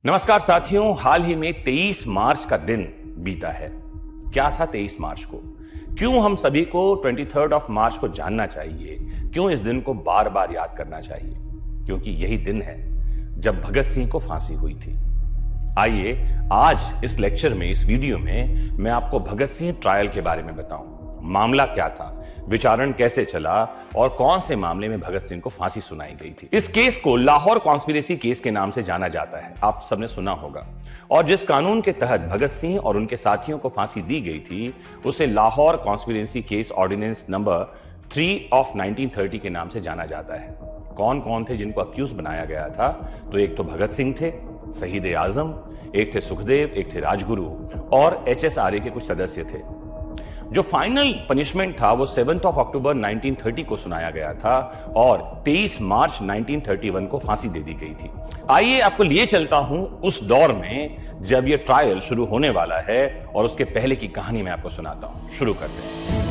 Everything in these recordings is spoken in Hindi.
नमस्कार साथियों, हाल ही में 23 मार्च का दिन बीता है। क्या था 23 मार्च को? क्यों हम सभी को 23 मार्च को जानना चाहिए? क्यों इस दिन को बार बार याद करना चाहिए? क्योंकि यही दिन है जब भगत सिंह को फांसी हुई थी। आइए आज इस लेक्चर में, इस वीडियो में मैं आपको भगत सिंह ट्रायल के बारे में बताऊं। मामला क्या था, विचारण कैसे चला और कौन से मामले में भगत सिंह को फांसी सुनाई गई थी। इस केस को लाहौर कॉन्स्पिरेसी केस के नाम से जाना जाता है, आप सबने सुना होगा। और जिस कानून के तहत भगत सिंह और उनके साथियों को फांसी दी गई थी उसे Lahore conspiracy case ordinance number 3 ऑफ 1930 के नाम से जाना जाता है। कौन कौन थे जिनको अक्यूज बनाया गया था? तो एक तो भगत सिंह थे, शहीद आजम, एक थे सुखदेव, एक थे राजगुरु और HSRA के कुछ सदस्य थे। जो फाइनल पनिशमेंट था वो 7 अक्टूबर 1930 को सुनाया गया था और 23 मार्च 1931 को फांसी दे दी गई थी। आइए आपको लिए चलता हूं उस दौर में जब ये ट्रायल शुरू होने वाला है और उसके पहले की कहानी मैं आपको सुनाता हूं। शुरू करते हैं।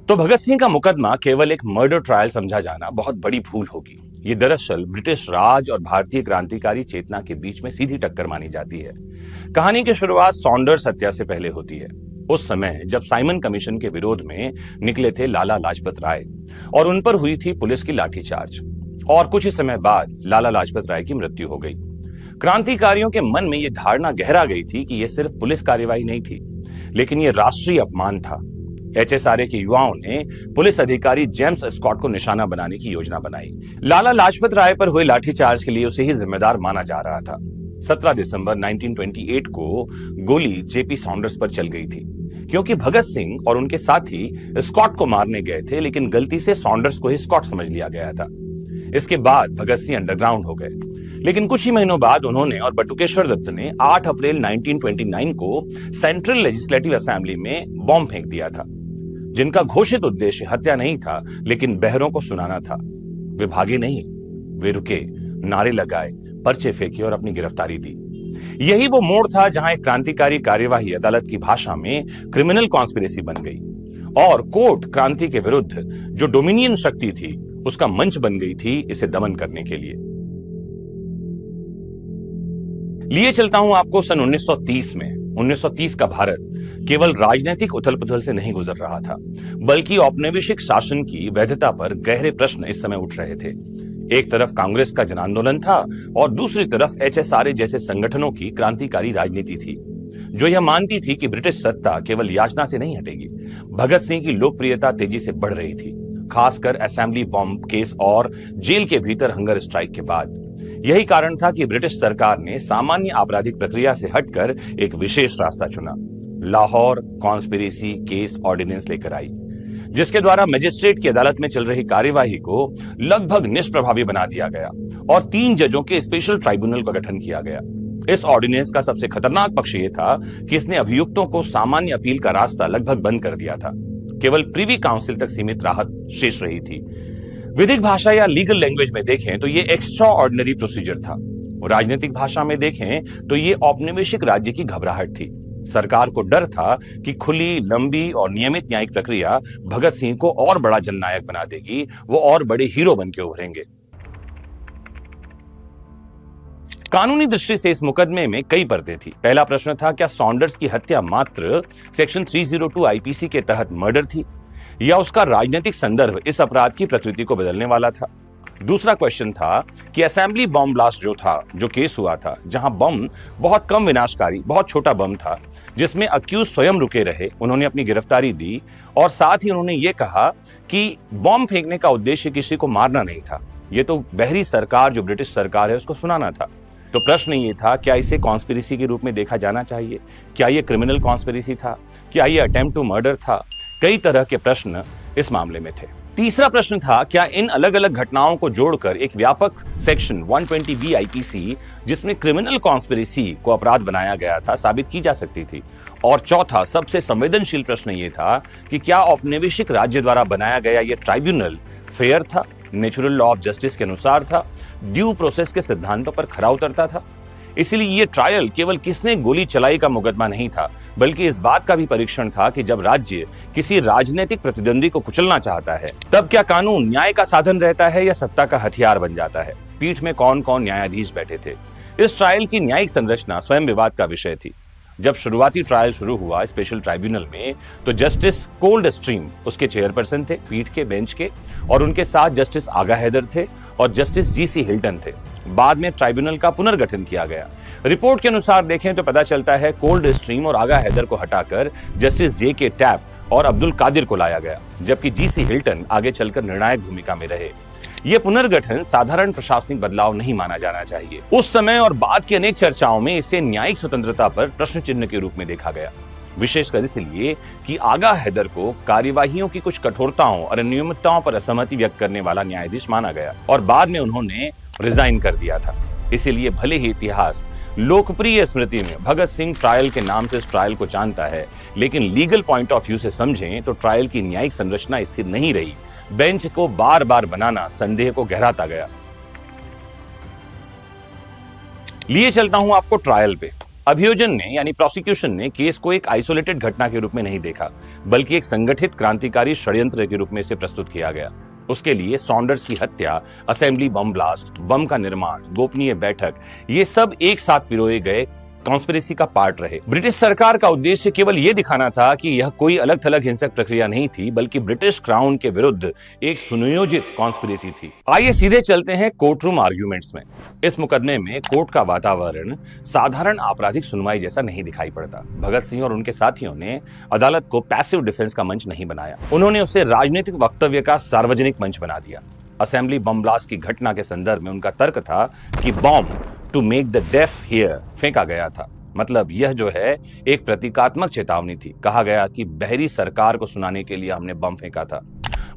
तो भगत सिंह का मुकदमा केवल एक मर्डर ट्रायल समझा जाना बहुत बड़ी भूल होगी। ये दरअसल ब्रिटिश राज और भारतीय क्रांतिकारी चेतना के बीच में सीधी टक्कर मानी जाती है। कहानी की शुरुआत सॉन्डर्स हत्या से पहले होती है। उस समय जब साइमन कमीशन के विरोध में निकले थे लाला लाजपत राय और उन पर हुई थी पुलिस की लाठीचार्ज और कुछ ही समय बाद लाला लाजपत राय की मृत्यु हो गई। क्रांतिकारियों के मन में यह धारणा गहरा गई थी कि यह सिर्फ पुलिस कार्यवाही नहीं थी, लेकिन यह राष्ट्रीय अपमान था। HSRA के युवाओं ने पुलिस अधिकारी जेम्स स्कॉट को निशाना बनाने की योजना बनाई। लाला लाजपत राय पर हुए लाठीचार्ज के लिए उसे ही जिम्मेदार माना जा रहा था। 17 दिसंबर 1928 को गोली JP सॉन्डर्स पर चल गई थी क्योंकि भगत सिंह और उनके साथी स्कॉट को मारने गए थे, लेकिन गलती से सॉन्डर्स को ही स्कॉट समझ लिया गया था। इसके बाद भगत सिंह अंडरग्राउंड हो गए, लेकिन कुछ ही महीनों बाद उन्होंने और बटुकेश्वर दत्त ने 8 अप्रैल 1929 को सेंट्रल लेजिस्लेटिव असेंबली में बॉम्ब फेंक दिया था, जिनका घोषित उद्देश्य हत्या नहीं था लेकिन बहरों को सुनाना था। वे भागे नहीं, वे रुके, नारे लगाए, पर्चे फेंके और अपनी गिरफ्तारी दी। यही वो मोड़ था जहां एक क्रांतिकारी कार्यवाही अदालत की भाषा में क्रिमिनल कॉन्स्पिरेसी बन गई और कोर्ट क्रांति के विरुद्ध जो डोमिनियन शक्ति थी उसका मंच बन गई थी इसे दमन करने के लिए। लिए चलता हूं आपको सन 1930 में। 1930 का भारत केवल राजनीतिक उथल पुथल से नहीं गुजर रहा था, बल्कि औपनिवेशिक शासन की वैधता पर गहरे प्रश्न इस समय उठ रहे थे। एक तरफ कांग्रेस का जन आंदोलन था और दूसरी तरफ HSRA जैसे संगठनों की क्रांतिकारी राजनीति थी जो यह मानती थी कि ब्रिटिश सत्ता केवल याचना से नहीं हटेगी। भगत सिंह की लोकप्रियता तेजी से बढ़ रही थी, खासकर असेंबली बॉम्ब केस और जेल के भीतर हंगर स्ट्राइक के बाद। यही कारण था कि ब्रिटिश सरकार ने सामान्य आपराधिक प्रक्रिया से हटकर एक विशेष रास्ता चुना। लाहौर कॉन्स्पिरेसी केस ऑर्डिनेंस लेकर आई, जिसके द्वारा मजिस्ट्रेट की अदालत में चल रही कार्यवाही को लगभग निष्प्रभावी बना दिया गया और 3 जजों के स्पेशल ट्राइब्यूनल का गठन किया गया। इस ऑर्डिनेंस का सबसे खतरनाक पक्ष यह था कि इसने अभियुक्तों को सामान्य अपील का रास्ता लगभग बंद कर दिया था। केवल प्रीवी काउंसिल तक सीमित राहत शेष रही थी। विधिक भाषा या लीगल लैंग्वेज में देखें तो ये एक्स्ट्रा ऑर्डिनरी प्रोसीजर था और राजनीतिक भाषा में देखें तो ये औपनिवेशिक राज्य की घबराहट थी। सरकार को डर था कि खुली, लंबी और नियमित न्यायिक प्रक्रिया भगत सिंह को और बड़ा जननायक बना देगी, वो और बड़े हीरो बन के उभरेंगे। कानूनी दृष्टि से इस मुकदमे में कई पर्दे थी। पहला प्रश्न था, क्या सॉन्डर्स की हत्या मात्र सेक्शन 302 IPC के तहत मर्डर थी या उसका राजनीतिक संदर्भ इस अपराध की प्रकृति को बदलने वाला था? दूसरा क्वेश्चन था कि असेंबली बॉम्ब ब्लास्ट जो केस हुआ था, जहां बम बहुत कम विनाशकारी, बहुत छोटा बम था, जिसमें अक्यूज स्वयं रुके रहे, उन्होंने अपनी गिरफ्तारी दी और साथ ही उन्होंने ये कहा कि बॉम्ब फेंकने का उद्देश्य किसी को मारना नहीं था, ये तो बहरी सरकार जो ब्रिटिश सरकार है उसको सुनाना था। तो प्रश्न ये था, क्या इसे कॉन्स्पिरेसी के रूप में देखा जाना चाहिए? क्या ये क्रिमिनल कॉन्स्पिरेसी था? क्या ये अटेम्प्ट टू मर्डर था? कई तरह के प्रश्न इस मामले में थे। तीसरा प्रश्न था, क्या इन अलग अलग घटनाओं को जोड़कर एक व्यापक सेक्शन 120B IPC, जिसमें क्रिमिनल कॉन्स्पिरेसी को अपराध बनाया गया था, साबित की जा सकती थी? और चौथा, सबसे संवेदनशील प्रश्न यह था कि क्या औपनिवेशिक राज्य द्वारा बनाया गया यह ट्राइब्यूनल फेयर था, नेचुरल लॉ ऑफ जस्टिस के अनुसार था, ड्यू प्रोसेस के सिद्धांतों पर खरा उतरता था? इसलिए ये ट्रायल केवल किसने गोली चलाई का मुकदमा नहीं था, बल्कि इस बात का भी परीक्षण था कि जब राज्य किसी राजनीतिक प्रतिद्वंदी को कुचलना चाहता है, तब क्या कानून न्याय का साधन रहता है या सत्ता का हथियार बन जाता है। पीठ में कौन कौन न्यायाधीश बैठे थे। इस ट्रायल की न्यायिक संरचना स्वयं विवाद का विषय थी। जब शुरुआती ट्रायल शुरू हुआ स्पेशल ट्राइब्यूनल में, तो जस्टिस कोल्ड स्ट्रीम उसके चेयरपर्सन थे, पीठ के बेंच के, और उनके साथ जस्टिस आगा हैदर थे और जस्टिस जीसी हिल्टन थे। बाद में ट्राइब्यूनल का पुनर्गठन किया गया। रिपोर्ट के अनुसार देखें तो पता चलता है कोल्ड स्ट्रीम और आगा हैदर को हटाकर जस्टिस जे.के. टैप और अब्दुल कादिर को लाया गया, जबकि जीसी हिल्टन आगे चलकर निर्णायक भूमिका में रहे। यह पुनर्गठन साधारण प्रशासनिक बदलाव नहीं माना जाना चाहिए। उस समय और बाद की अनेक चर्चाओं में इसे न्यायिक स्वतंत्रता पर प्रश्न चिन्ह के रूप में देखा गया, विशेषकर इसलिए कि आगा हैदर को कार्यवाहियों की कुछ कठोरताओं और अनियमितताओं पर असहमति व्यक्त करने वाला न्यायाधीश माना गया और बाद में उन्होंने रिजाइन कर दिया था। इसीलिए भले ही इतिहास लोकप्रिय स्मृति में भगत सिंह ट्रायल के नाम से इस ट्रायल को जानता है, लेकिन लीगल पॉइंट ऑफ व्यू से समझें तो ट्रायल की न्यायिक संरचना स्थिर नहीं रही। बेंच को बार बार बनाना संदेह को गहराता गया। लिए चलता हूं आपको ट्रायल पे। अभियोजन ने यानी प्रोसिक्यूशन ने केस को एक आइसोलेटेड घटना के रूप में नहीं देखा, बल्कि एक संगठित क्रांतिकारी षड्यंत्र के रूप में इसे प्रस्तुत किया गया। उसके लिए सॉन्डर्स की हत्या, असेंबली बम ब्लास्ट, बम का निर्माण, गोपनीय बैठक, ये सब एक साथ पिरोए गए कॉन्स्पिरेसी का पार्ट रहे। ब्रिटिश सरकार का उद्देश्य केवल यह दिखाना था कि यह कोई अलग थलग हिंसक प्रक्रिया नहीं थी, बल्कि ब्रिटिश क्राउन के विरुद्ध एक सुनियोजित कॉन्स्पिरेसी थी। आइए सीधे चलते हैं कोर्ट रूम आर्ग्यूमेंट्स में। इस मुकदमे में कोर्ट का वातावरण साधारण आपराधिक सुनवाई जैसा नहीं दिखाई पड़ता। भगत सिंह और उनके साथियों ने अदालत को पैसिव डिफेंस का मंच नहीं बनाया, उन्होंने उसे राजनीतिक वक्तव्य का सार्वजनिक मंच बना दिया। असेंबली बम ब्लास्ट की घटना के संदर्भ में उनका तर्क था कि bomb to make the deaf hear फेंका गया था, मतलब यह जो है एक प्रतीकात्मक चेतावनी थी। कहा गया कि बहरी सरकार को सुनाने के लिए हमने बम फेंका था।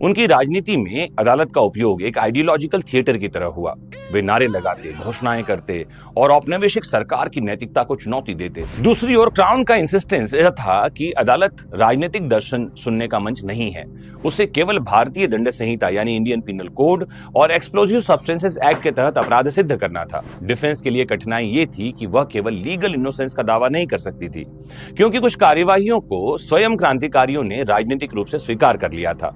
उनकी राजनीति में अदालत का उपयोग एक आइडियोलॉजिकल थिएटर की तरह हुआ। वे नारे लगाते, घोषणाएं करते और औपनिवेशिक सरकार की नैतिकता को चुनौती देते। दूसरी ओर क्राउन का इंसिस्टेंस यह था कि अदालत राजनीतिक दर्शन सुनने का मंच नहीं है, उसे केवल भारतीय दंड संहिता यानी इंडियन पिनल कोड और एक्सप्लोजिव सब्सटेंसेस एक्ट के तहत अपराध सिद्ध करना था। डिफेंस के लिए कठिनाई ये थी कि वह केवल लीगल इनोसेंस का दावा नहीं कर सकती थी, क्योंकि कुछ कार्यवाहियों को स्वयं क्रांतिकारियों ने राजनीतिक रूप से स्वीकार कर लिया था।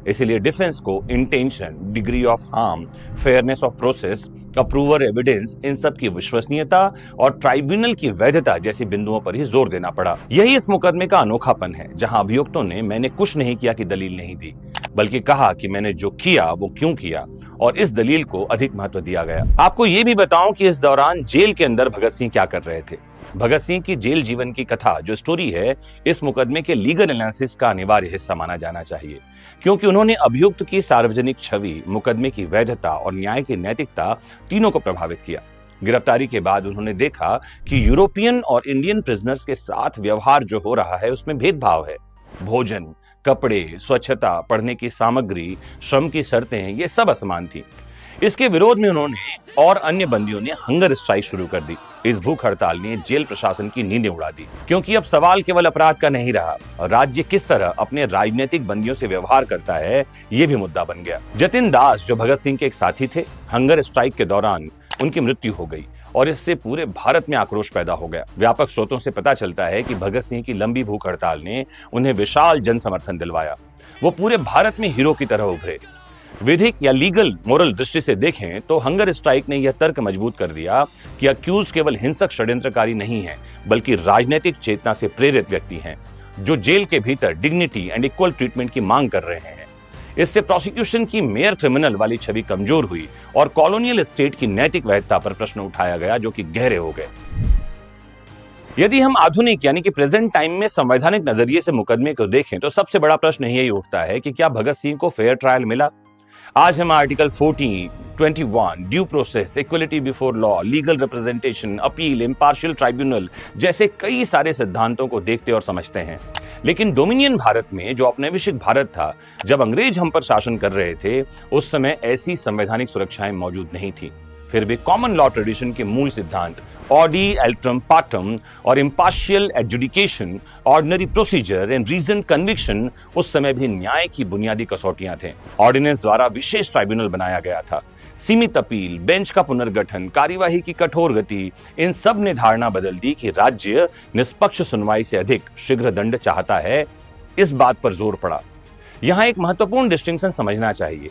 इसीलिए डिफेंस को intention, degree of harm, fairness of process, approver evidence, इन सब की विश्वसनीयता और ट्राइब्यूनल की वैधता जैसी बिंदुओं पर ही जोर देना पड़ा। यही इस मुकदमे का अनोखापन है, जहां अभियुक्तों ने मैंने कुछ नहीं किया की दलील नहीं दी, बल्कि कहा कि मैंने जो किया वो क्यों किया, और इस दलील को अधिक महत्व दिया गया। आपको ये भी बताऊं कि इस दौरान जेल के अंदर भगत सिंह क्या कर रहे थे। भगत सिंह की जेल जीवन की कथा जो स्टोरी है, इस मुकदमे के लीगल एनालिसिस का अनिवार्य हिस्सा माना जाना चाहिए, क्योंकि उन्होंने अभियुक्त की सार्वजनिक छवि, मुकदमे की वैधता और न्याय की नैतिकता तीनों को प्रभावित किया। गिरफ्तारी के बाद उन्होंने देखा कि यूरोपियन और इंडियन प्रिजनर्स के साथ व्यवहार जो हो रहा है उसमें भेदभाव है। भोजन, कपड़े, स्वच्छता, पढ़ने की सामग्री, श्रम की शर्तें, ये सब असमान थी। इसके विरोध में उन्होंने और अन्य बंदियों ने हंगर स्ट्राइक शुरू कर दी। इस भूख हड़ताल ने जेल प्रशासन की नींदें उड़ा दी, क्योंकि अब सवाल केवल अपराध का नहीं रहा, राज्य किस तरह अपने राजनीतिक बंदियों से व्यवहार करता है ये भी मुद्दा बन गया। जतिन दास जो भगत सिंह के एक साथी थे, हंगर स्ट्राइक के दौरान उनकी मृत्यु हो गई और इससे पूरे भारत में आक्रोश पैदा हो गया। व्यापक स्रोतों से पता चलता है कि भगत सिंह की लंबी भूख हड़ताल ने उन्हें विशाल जन समर्थन दिलवाया। वो पूरे भारत में हीरो की तरह उभरे। विधिक या लीगल मोरल दृष्टि से देखें तो हंगर स्ट्राइक ने यह तर्क मजबूत कर दिया कि अक्यूज केवल हिंसक षड्यंत्रकारी नहीं है, बल्कि राजनीतिक चेतना से प्रेरित व्यक्ति हैं, जो जेल के भीतर डिग्निटी एंड इक्वल ट्रीटमेंट की मांग कर रहे हैं। इससे प्रोसिक्यूशन की मेयर क्रिमिनल वाली छवि कमजोर हुई और कॉलोनियल स्टेट की नैतिक वैधता पर प्रश्न उठाया गया, जो कि गहरे हो गए। यदि हम आधुनिक यानी कि प्रेजेंट टाइम में संवैधानिक नजरिए से मुकदमे को देखें तो सबसे बड़ा प्रश्न यही उठता है कि क्या भगत सिंह को फेयर ट्रायल मिला। आज हम article 14, 21, due process, equality before law, legal representation, appeal, impartial tribunal जैसे कई सारे सिद्धांतों को देखते और समझते हैं। लेकिन डोमिनियन भारत में, जो औपनिवेशिक भारत था, जब अंग्रेज हम पर शासन कर रहे थे, उस समय ऐसी संवैधानिक सुरक्षाएं मौजूद नहीं थी। फिर भी कॉमन लॉ ट्रेडिशन के मूल सिद्धांत ऑडी एल्ट्रम पार्टम और impartial adjudication, ordinary procedure and reason conviction उस समय भी न्याय की बुनियादी कसौटियां थे। ऑर्डिनेंस द्वारा विशेष ट्राइब्यूनल बनाया गया था सीमित अपील, बेंच का पुनर्गठन, कार्यवाही की कठोर गति, इन सब ने धारणा बदल दी कि राज्य निष्पक्ष सुनवाई से अधिक शीघ्र दंड चाहता है। इस बात पर जोर पड़ा। यहां एक महत्वपूर्ण डिस्टिंक्शन समझना चाहिए।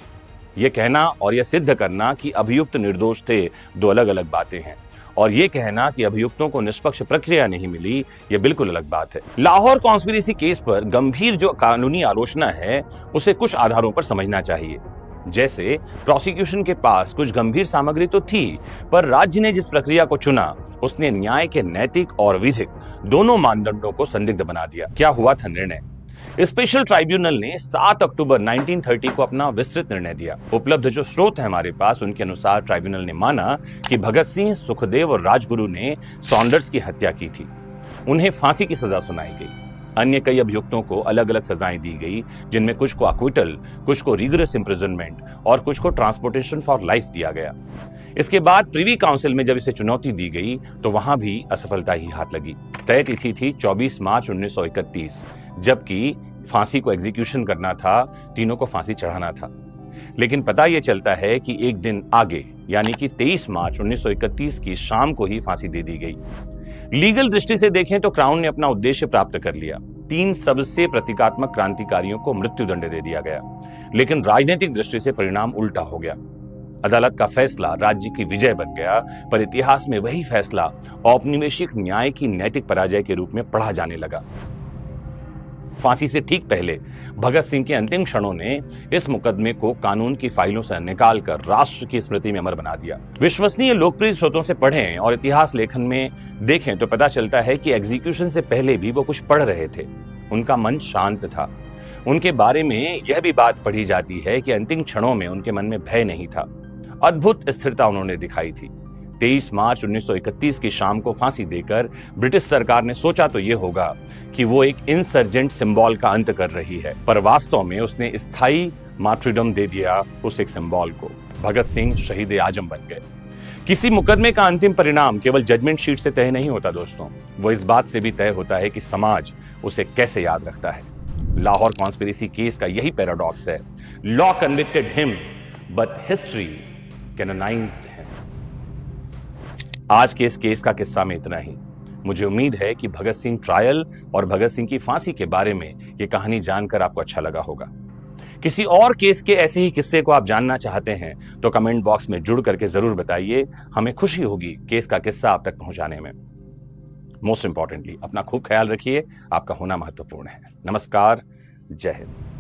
यह कहना और यह सिद्ध करना कि अभियुक्त निर्दोष थे, दो अलग अलग बातें हैं। और यह कहना कि अभियुक्तों को निष्पक्ष प्रक्रिया नहीं मिली, यह बिल्कुल अलग बात है। लाहौर कॉन्स्पिरेसी केस पर गंभीर जो कानूनी आलोचना है, उसे कुछ आधारों पर समझना चाहिए। जैसे प्रोसिक्यूशन के पास कुछ गंभीर सामग्री तो थी, पर राज्य ने जिस प्रक्रिया को चुना, उसने न्याय के नैतिक और विधिक दोनों मानदंडों को संदिग्ध बना दिया। क्या हुआ था निर्णय? स्पेशल ट्राइब्यूनल ने 7 अक्टूबर 1930 को अपना विस्तृत निर्णय दिया। उपलब्ध जो स्रोत है हमारे पास, उनके अनुसार ट्राइब्यूनल ने माना कि भगत सिंह, सुखदेव और राजगुरु ने सॉन्डर्स की हत्या की थी। उन्हें फांसी की सजा सुनाई गई। अन्य कई अभियुक्तों को अलग अलग सजाएं दी गई, जिनमें कुछ को अक्विटल, कुछ को रिगरस इंप्रिजनमेंट और कुछ को ट्रांसपोर्टेशन फॉर लाइफ दिया गया। इसके बाद प्रिवी काउंसिल में जब इसे चुनौती दी गई, तो वहां भी असफलता ही हाथ लगी। तय तिथि थी 24 मार्च 1931, जबकि फांसी को एग्जीक्यूशन करना था, तीनों को फांसी चढ़ाना था। लेकिन पता यह चलता है कि एक दिन आगे, यानी कि 23 मार्च 1931 की शाम को ही फांसी दे दी गई। लीगल दृष्टि से देखें तो क्राउन ने अपना उद्देश्य प्राप्त कर लिया। 3 सबसे प्रतीकात्मक क्रांतिकारियों को मृत्युदंड दे दिया गया। लेकिन राजनीतिक दृष्टि से परिणाम उल्टा हो गया। अदालत का फैसला राज्य की विजय बन गया, पर इतिहास में वही फैसला औपनिवेशिक न्याय की नैतिक पराजय के रूप में पढ़ा जाने लगा। फांसी से ठीक पहले भगत सिंह के अंतिम क्षणों ने इस मुकदमे को कानून की फाइलों से निकालकर राष्ट्र की स्मृति में अमर बना दिया। विश्वसनीय लोकप्रिय स्रोतों से पढ़ें और इतिहास लेखन में देखें तो पता चलता है कि एग्जीक्यूशन से पहले भी वो कुछ पढ़ रहे थे। उनका मन शांत था। उनके बारे में यह भी बात पढ़ी जाती है कि अंतिम क्षणों में उनके मन में भय नहीं था। अद्भुत स्थिरता उन्होंने दिखाई थी। 23 मार्च 1931 की शाम को फांसी देकर ब्रिटिश सरकार ने सोचा तो यह होगा कि वो एक इंसर्जेंट सिंबल का अंत कर रही है, पर वास्तव में उसने स्थायी मार्टरडम दे दिया उस एक सिंबल को। भगत सिंह शहीद आजम बन गए। किसी मुकदमे का अंतिम परिणाम केवल जजमेंट शीट से तय नहीं होता दोस्तों, वो इस बात से भी तय होता है कि समाज उसे कैसे याद रखता है। लाहौर कॉन्स्पिरेसी केस का यही पैराडॉक्स है। Law convicted him but history canonized him. आज के इस केस का किस्सा में इतना ही। मुझे उम्मीद है कि भगत सिंह ट्रायल और भगत सिंह की फांसी के बारे में यह कहानी जानकर आपको अच्छा लगा होगा। किसी और केस के ऐसे ही किस्से को आप जानना चाहते हैं तो कमेंट बॉक्स में जुड़ करके जरूर बताइए। हमें खुशी होगी केस का किस्सा आप तक पहुंचाने में। मोस्ट इंपॉर्टेंटली अपना खूब ख्याल रखिए। आपका होना महत्वपूर्ण है। नमस्कार। जय हिंद।